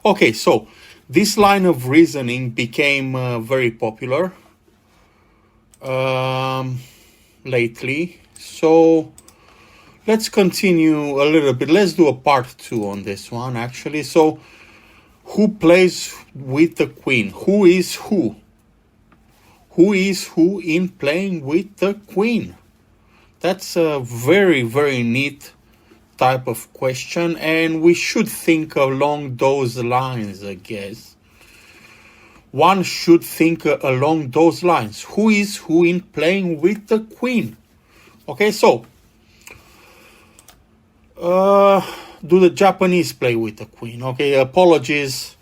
Okay, so this line of reasoning became very popular lately. So let's continue a little bit. Let's do a part 2 on this one, actually. So who plays with the queen? Who is who? Who is who in playing with the queen? That's a very, very neat type of question, and we should think along those lines, I guess. One should think along those lines. Who is who in playing with the queen? Okay, so do the Japanese play with the queen? Okay, apologies.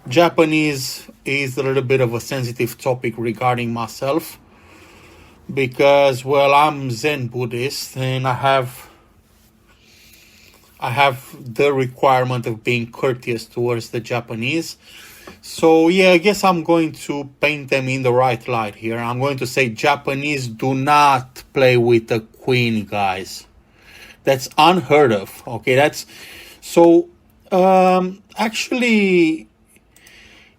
Japanese is a little bit of a sensitive topic regarding myself because, well, I'm Zen Buddhist and I have the requirement of being courteous towards the Japanese. So yeah, I guess I'm going to paint them in the right light here. I'm going to say Japanese do not play with the queen, guys. That's unheard of. Okay, that's so actually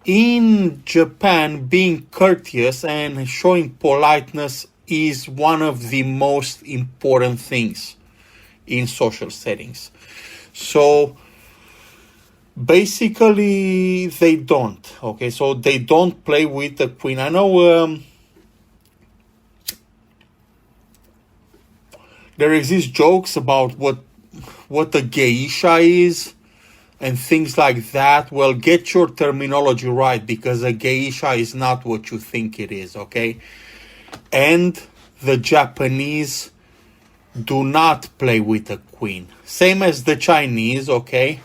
in Japan, being courteous and showing politeness is one of the most important things in social settings. So basically they don't. Okay, so they don't play with the queen. I know there exist jokes about what the geisha is and things like that. Well, get your terminology right, because a geisha is not what you think it is, okay? And the Japanese do not play with the queen. Same as the Chinese, okay?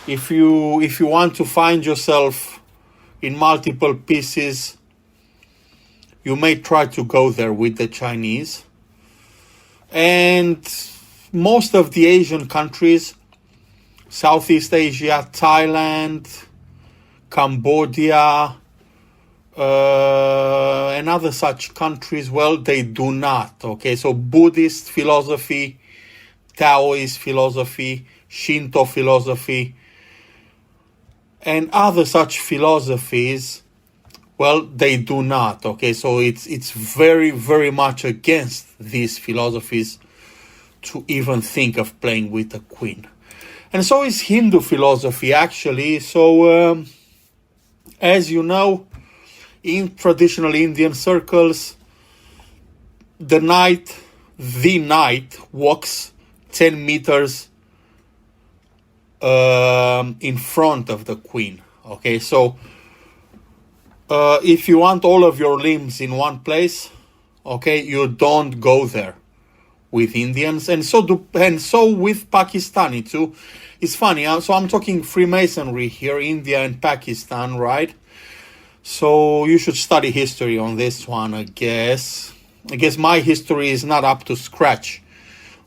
If you want to find yourself in multiple pieces, you may try to go there with the Chinese. And most of the Asian countries, Southeast Asia, Thailand, Cambodia, and other such countries, well, they do not. Okay, so Buddhist philosophy, Taoist philosophy, Shinto philosophy, and other such philosophies, well, they do not. Okay, so it's very, very much against these philosophies to even think of playing with the queen. And so is Hindu philosophy, actually. So, as you know, in traditional Indian circles, the knight walks 10 meters in front of the queen. Okay, so if you want all of your limbs in one place, okay, you don't go there with Indians, and so with Pakistani too. It's funny, so I'm talking Freemasonry here, India and Pakistan, right? So you should study history on this one, I guess. I guess my history is not up to scratch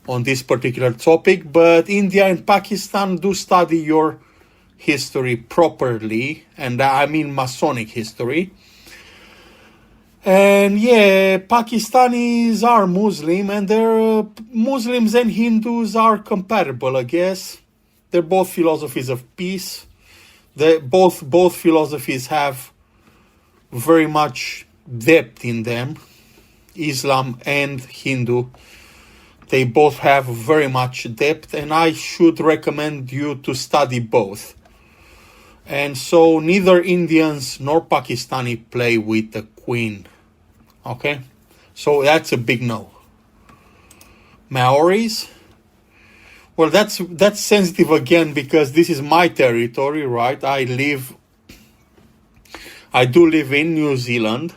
on this particular topic, but India and Pakistan do study your history properly, and I mean Masonic history. And yeah, Pakistanis are Muslim, and they're Muslims and Hindus are compatible, I guess. They're both philosophies of peace. Both philosophies have very much depth in them. Islam and Hindu, they both have very much depth, and I should recommend you to study both. And so neither Indians nor Pakistani play with the queen. Okay, so that's a big no. Maoris, well, that's sensitive again, because this is my territory, right? I do live in New Zealand,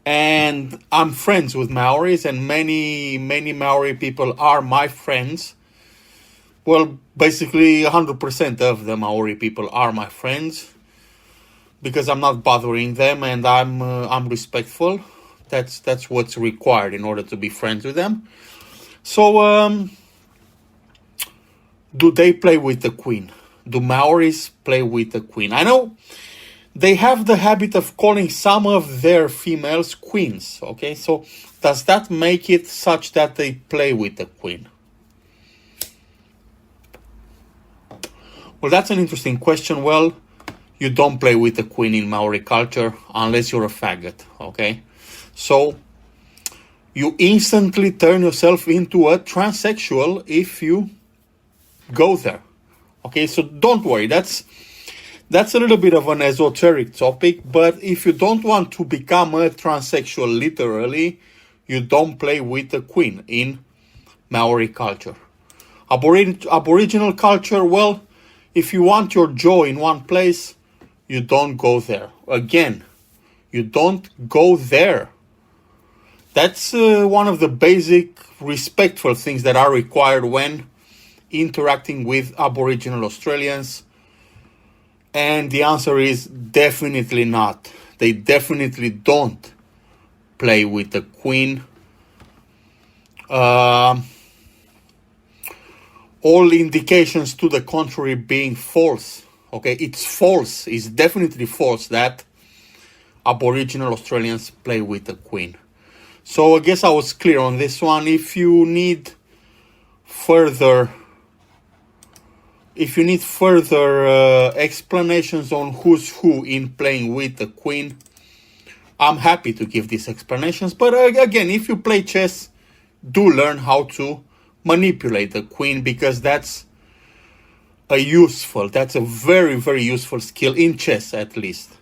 and I'm friends with Maoris, and many Maori people are my friends. Well, basically 100% of the Maori people are my friends, because I'm not bothering them, and I'm respectful. That's what's required in order to be friends with them. So, do they play with the queen? Do Maoris play with the queen? I know they have the habit of calling some of their females queens. Okay, so does that make it such that they play with the queen? Well, that's an interesting question. Well, you don't play with the queen in Maori culture unless you're a faggot, okay? So you instantly turn yourself into a transsexual if you go there. Okay, so don't worry. That's a little bit of an esoteric topic, but if you don't want to become a transsexual literally, you don't play with the queen in Maori culture. Aboriginal culture, well, if you want your joy in one place, you don't go there. Again, you don't go there. That's one of the basic respectful things that are required when interacting with Aboriginal Australians. And the answer is definitely not. They definitely don't play with the queen. All indications to the contrary being false. Okay, it's false. It's definitely false that Aboriginal Australians play with the queen. So I guess I was clear on this one. If you need further explanations on who's who in playing with the queen, I'm happy to give these explanations. But again, if you play chess, do learn how to manipulate the queen, because that's a very, very useful skill in chess, at least.